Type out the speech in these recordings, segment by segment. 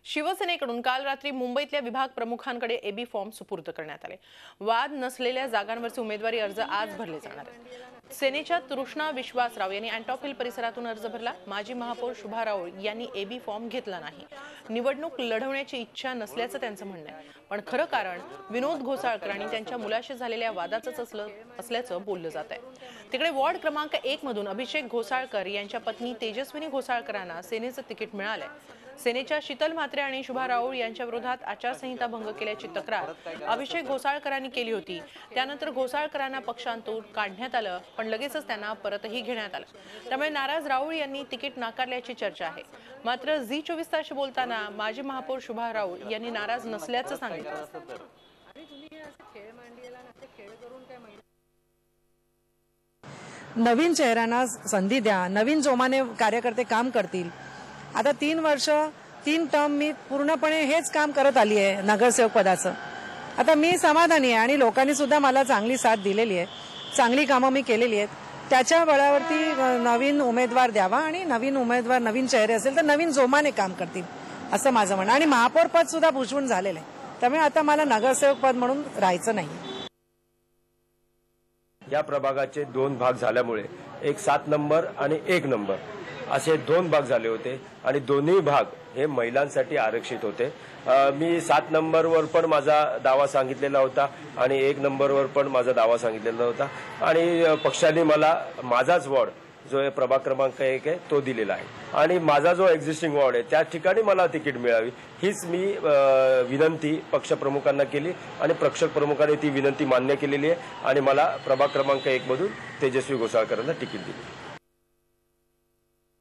शिवसेनेकडून काल रात्री मुंबईतल्या विभाग प्रमुखांकडे एबी फॉर्म सुपूर्द करण्यात आले। वाद नसलेल्या जागांवरचे उमेदवारी अर्ज आज भरले जाणार आहेत। सेनेच्या तृष्णा विश्वासराव यांनी अँटॉप हिल परिसरातून अर्ज भरला। माजी महापौर शुभा राऊळ यांनी एबी फॉर्म घेतला नाही। निवडणूक लढवण्याची इच्छा नसल्याचं त्यांचं म्हणणं आहे, पण खरं कारण विनोद घोसाळकर आणि त्यांच्या मुलाशी झालेल्या वादाचंच असल्याचं बोललं जात आहे। तिकडे वॉर्ड क्रमांक 1 मधून अभिषेक घोसाळकर यांच्या पत्नी तेजस्विनी घोसाळकरांना सेनेचं तिकीट मिळालंय। सेनेच्या शीतल म्हात्रे आणि शुभा राऊळ यांच्या विरोधात आचारसंहिता भंग केल्याची तक्रार अभिषेक घोसाळकरांनी केली होती। त्यानंतर घोसाळकरांना पक्षांतून काढण्यात आलं, पण लगेचच त्यांना परतही घेण्यात आलं। त्यामुळे नाराज राऊळ यांनी तिकीट नाकारल्याची चर्चा आहे। मात्र झी24 तासशी बोलताना माजी महापौर शुभा राऊळ यांनी नाराज नसल्याचं सांगितलं। नवीन चेहऱ्यांना संधी द्या, नवीन जोमाने कार्यकर्ते काम करतील। आता 3 वर्ष 3 टर्म मी पूर्णपणे हेच काम करत आली आहे नगरसेवक पदाचं। आता मी समाधानी आहे आणि लोकांनी सुद्धा मला चांगली साथ दिलेली आहे, चांगली कामं मी केलेली आहेत। त्याच्या बळावरती नवीन उमेदवार द्यावा आणि नवीन उमेदवार नवीन चेहरे असेल तर नवीन जोमाने काम करतील असं माझं म्हणणं। आणि महापौर पद सुद्धा भूषवून झालेलं आहे, त्यामुळे आता मला नगरसेवक पद म्हणून राहायचं नाही। या प्रभागाचे 2 भाग झाल्यामुळे एक 7 नंबर आणि 1 नंबर असे 2 भाग झाले होते आणि दोन्ही भाग हे महिलांसाठी आरक्षित होते। मी 7 नंबरवर पण माझा दावा सांगितलेला होता आणि 1 नंबरवर पण माझा दावा सांगितलेला होता आणि पक्षाने मला माझाच वॉर्ड जो आहे प्रभाग क्रमांक 1 आहे तो दिलेला आहे आणि माझा जो एक्झिस्टिंग वॉर्ड आहे त्या ठिकाणी मला तिकीट मिळावी हीच मी विनंती पक्षप्रमुखांना केली आणि पक्ष प्रमुखांनी ती विनंती मान्य केलेली आहे आणि मला प्रभाग क्रमांक 1 मधून तेजस्वी घोसाळकरांना तिकीट दिली।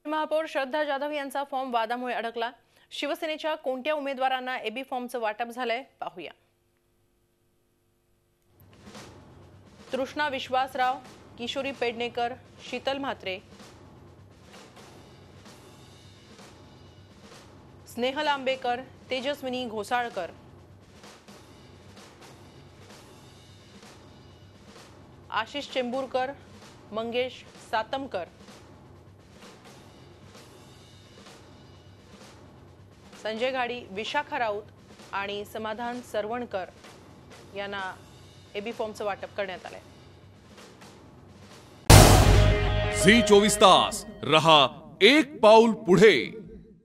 महापौर श्रद्धा जाधव यांचा फॉर्म वादामुळे अडकला। शिवसेनेच्या कोणत्या उमेदवारांना एबी फॉर्मचं वाटप झालंय पाहूया। तृष्णा विश्वासराव, किशोरी पेडणेकर, शीतल म्हात्रे, स्नेहल आंबेकर, तेजस्विनी घोसाळकर, आशिष चेंबूरकर, मंगेश सातमकर, संजय घाडी, विशाखा राऊत आणि समाधान सरवणकर यांना एबी फॉर्मचं वाटप करण्यात आलंय। झी 24 तास रहा एक पाऊल पुढे।